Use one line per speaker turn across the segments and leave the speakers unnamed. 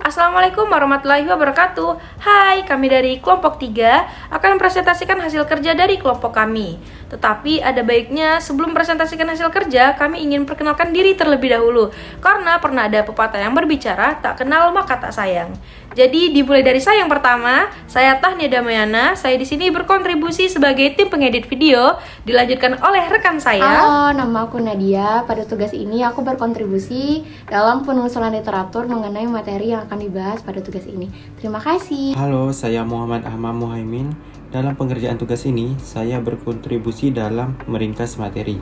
Assalamualaikum warahmatullahi wabarakatuh. Hai, kami dari kelompok 3 akan mempresentasikan hasil kerja dari kelompok kami. Tetapi ada baiknya sebelum presentasikan hasil kerja, kami ingin perkenalkan diri terlebih dahulu. Karena pernah ada pepatah yang berbicara, tak kenal maka tak sayang. Jadi dimulai dari saya yang pertama, saya Tahnia Damayana. Saya di sini berkontribusi sebagai tim pengedit video, dilanjutkan oleh rekan saya.
Halo, nama aku Nadia. Pada tugas ini aku berkontribusi dalam penelusuran literatur mengenai materi yang akan dibahas pada tugas ini. Terima kasih.
Halo, saya Muhammad Ahmad Muhaimin. Dalam pengerjaan tugas ini, saya berkontribusi dalam meringkas materi.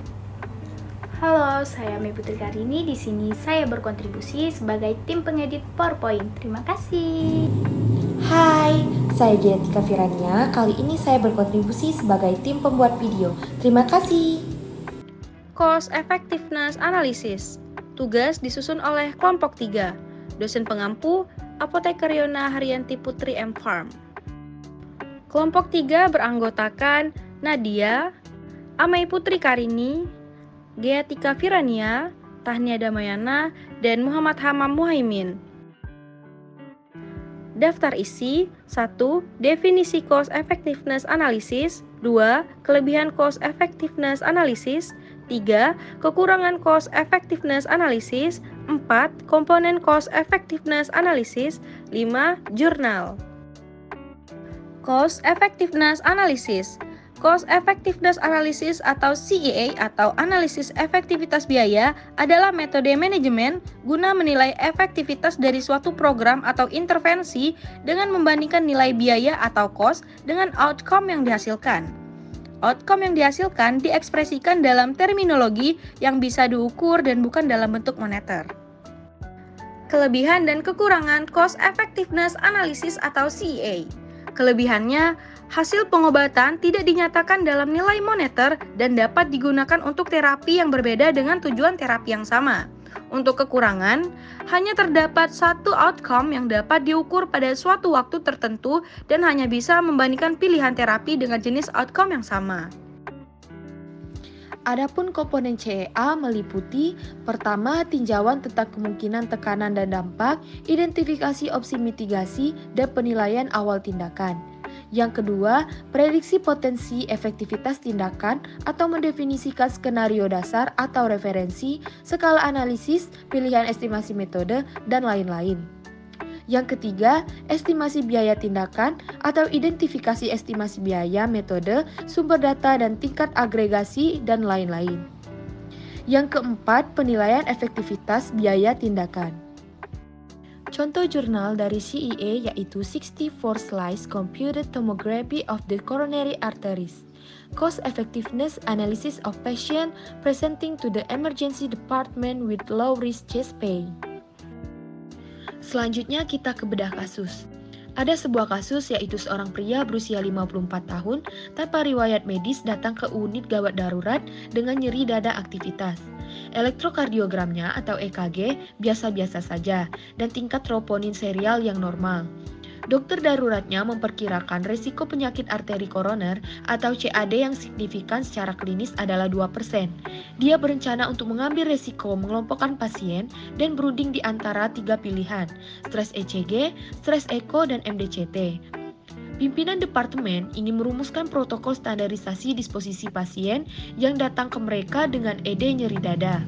Halo, saya Mei Putri Karini. Di sini saya berkontribusi sebagai tim pengedit PowerPoint. Terima kasih.
Hai, saya Genetika Firania. Kali ini saya berkontribusi sebagai tim pembuat video. Terima kasih.
Cost Effectiveness Analysis. Tugas disusun oleh kelompok 3. Dosen pengampu, Apoteker Yona Haryanti Putri M. Farm. Kelompok 3 beranggotakan Nadia, Amei Putri Karini, Geatika Firania, Tahnia Damayana, dan Muhammad Hamam Muhaimin. Daftar isi: 1. Definisi Cost Effectiveness Analysis. 2. Kelebihan Cost Effectiveness Analysis. 3. Kekurangan Cost Effectiveness Analysis. 4. Komponen Cost Effectiveness Analysis. 5. Jurnal. Cost Effectiveness Analysis. Cost Effectiveness Analysis atau CEA atau analisis efektivitas biaya adalah metode manajemen guna menilai efektivitas dari suatu program atau intervensi dengan membandingkan nilai biaya atau cost dengan outcome yang dihasilkan. Outcome yang dihasilkan diekspresikan dalam terminologi yang bisa diukur dan bukan dalam bentuk moneter. Kelebihan dan kekurangan Cost Effectiveness Analysis atau CEA. Kelebihannya, hasil pengobatan tidak dinyatakan dalam nilai moneter dan dapat digunakan untuk terapi yang berbeda dengan tujuan terapi yang sama. Untuk kekurangan, hanya terdapat satu outcome yang dapat diukur pada suatu waktu tertentu dan hanya bisa membandingkan pilihan terapi dengan jenis outcome yang sama.
Adapun komponen CEA meliputi: pertama, tinjauan tentang kemungkinan tekanan dan dampak, identifikasi opsi mitigasi, dan penilaian awal tindakan. Yang kedua, prediksi potensi efektivitas tindakan atau mendefinisikan skenario dasar atau referensi, skala analisis, pilihan estimasi metode, dan lain-lain. Yang ketiga, estimasi biaya tindakan atau identifikasi estimasi biaya, metode, sumber data, dan tingkat agregasi, dan lain-lain. Yang keempat, penilaian efektivitas biaya tindakan. Contoh jurnal dari CEA yaitu 64 Slice Computed Tomography of the Coronary Arteries, Cost Effectiveness Analysis of Patient Presenting to the Emergency Department with Low Risk Chest Pain. Selanjutnya kita ke bedah kasus. Ada sebuah kasus yaitu seorang pria berusia 54 tahun tanpa riwayat medis datang ke unit gawat darurat dengan nyeri dada aktivitas. Elektrokardiogramnya atau EKG biasa-biasa saja dan tingkat troponin serial yang normal. Dokter daruratnya memperkirakan risiko penyakit arteri koroner atau CAD yang signifikan secara klinis adalah 2%. Dia berencana untuk mengambil risiko mengelompokkan pasien dan berunding di antara 3 pilihan: stres ECG, stres echo, dan MDCT. Pimpinan departemen ingin merumuskan protokol standarisasi disposisi pasien yang datang ke mereka dengan ED nyeri dada.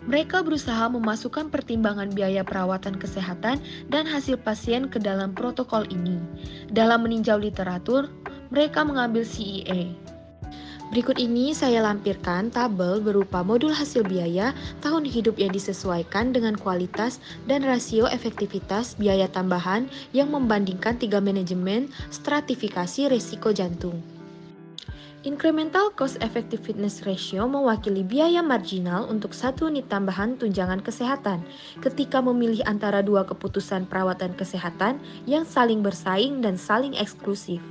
Mereka berusaha memasukkan pertimbangan biaya perawatan kesehatan dan hasil pasien ke dalam protokol ini. Dalam meninjau literatur, mereka mengambil CEA. Berikut ini saya lampirkan tabel berupa modul hasil biaya tahun hidup yang disesuaikan dengan kualitas dan rasio efektivitas biaya tambahan yang membandingkan 3 manajemen stratifikasi risiko jantung. Incremental Cost Effectiveness Ratio mewakili biaya marginal untuk 1 unit tambahan tunjangan kesehatan ketika memilih antara 2 keputusan perawatan kesehatan yang saling bersaing dan saling eksklusif.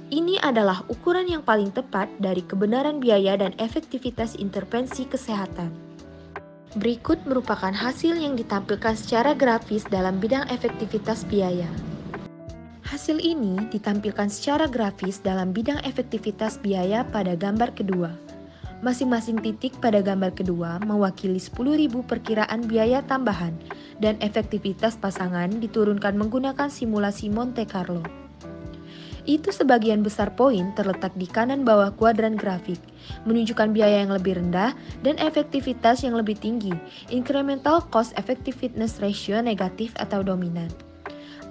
Ini adalah ukuran yang paling tepat dari kebenaran biaya dan efektivitas intervensi kesehatan. Berikut merupakan hasil yang ditampilkan secara grafis dalam bidang efektivitas biaya. Hasil ini ditampilkan secara grafis dalam bidang efektivitas biaya pada gambar kedua. Masing-masing titik pada gambar kedua mewakili 10.000 perkiraan biaya tambahan dan efektivitas pasangan diturunkan menggunakan simulasi Monte Carlo. Itu sebagian besar poin terletak di kanan bawah kuadran grafik, menunjukkan biaya yang lebih rendah dan efektivitas yang lebih tinggi, incremental cost effectiveness ratio negatif atau dominan.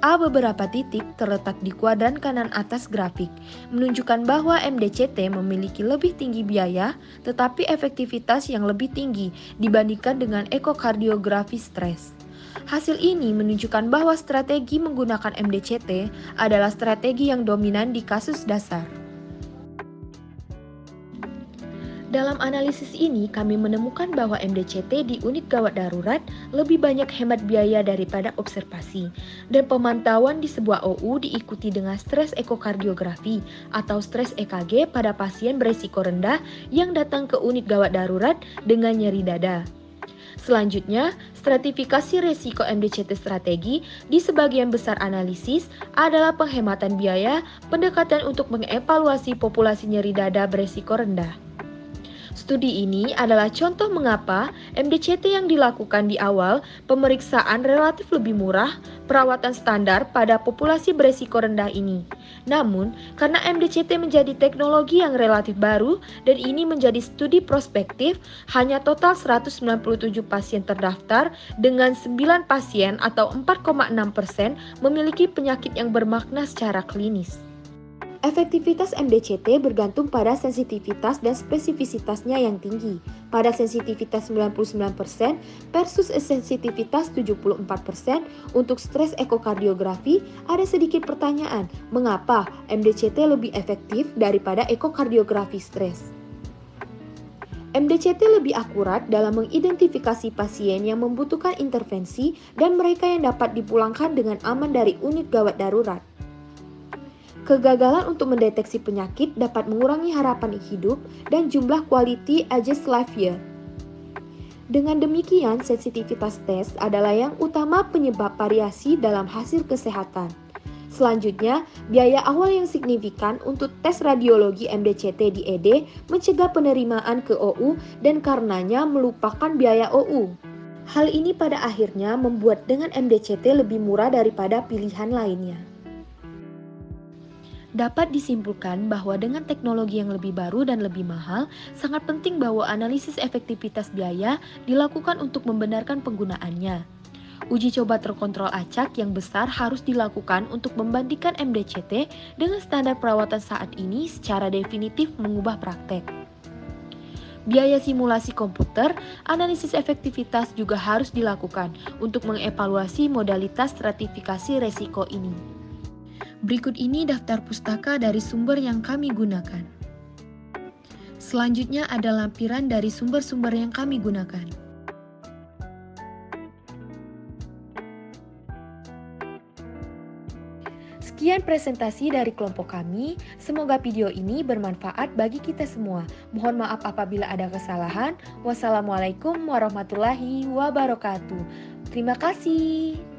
Beberapa titik terletak di kuadran kanan atas grafik, menunjukkan bahwa MDCT memiliki lebih tinggi biaya tetapi efektivitas yang lebih tinggi dibandingkan dengan ekokardiografi stres. Hasil ini menunjukkan bahwa strategi menggunakan MDCT adalah strategi yang dominan di kasus dasar. Dalam analisis ini, kami menemukan bahwa MDCT di unit gawat darurat lebih banyak hemat biaya daripada observasi, dan pemantauan di sebuah OU diikuti dengan stres ekokardiografi atau stres EKG pada pasien beresiko rendah yang datang ke unit gawat darurat dengan nyeri dada. Selanjutnya, stratifikasi resiko MDCT strategi di sebagian besar analisis adalah penghematan biaya, pendekatan untuk mengevaluasi populasi nyeri dada beresiko rendah. Studi ini adalah contoh mengapa MDCT yang dilakukan di awal pemeriksaan relatif lebih murah perawatan standar pada populasi beresiko rendah ini. Namun, karena MDCT menjadi teknologi yang relatif baru dan ini menjadi studi prospektif, hanya total 197 pasien terdaftar dengan 9 pasien atau 4,6% memiliki penyakit yang bermakna secara klinis. Efektivitas MDCT bergantung pada sensitivitas dan spesifisitasnya yang tinggi. Pada sensitivitas 99% versus sensitivitas 74%, untuk stres ekokardiografi ada sedikit pertanyaan, mengapa MDCT lebih efektif daripada ekokardiografi stres? MDCT lebih akurat dalam mengidentifikasi pasien yang membutuhkan intervensi dan mereka yang dapat dipulangkan dengan aman dari unit gawat darurat. Kegagalan untuk mendeteksi penyakit dapat mengurangi harapan hidup dan jumlah quality adjusted life year. Dengan demikian, sensitivitas tes adalah yang utama penyebab variasi dalam hasil kesehatan. Selanjutnya, biaya awal yang signifikan untuk tes radiologi MDCT di ED mencegah penerimaan ke OU dan karenanya melupakan biaya OU. Hal ini pada akhirnya membuat dengan MDCT lebih murah daripada pilihan lainnya. Dapat disimpulkan bahwa dengan teknologi yang lebih baru dan lebih mahal, sangat penting bahwa analisis efektivitas biaya dilakukan untuk membenarkan penggunaannya. Uji coba terkontrol acak yang besar harus dilakukan untuk membandingkan MDCT dengan standar perawatan saat ini secara definitif mengubah praktek. Biaya simulasi komputer, analisis efektivitas juga harus dilakukan untuk mengevaluasi modalitas stratifikasi resiko ini. Berikut ini daftar pustaka dari sumber yang kami gunakan. Selanjutnya ada lampiran dari sumber-sumber yang kami gunakan. Sekian presentasi dari kelompok kami. Semoga video ini bermanfaat bagi kita semua. Mohon maaf apabila ada kesalahan. Wassalamualaikum warahmatullahi wabarakatuh. Terima kasih.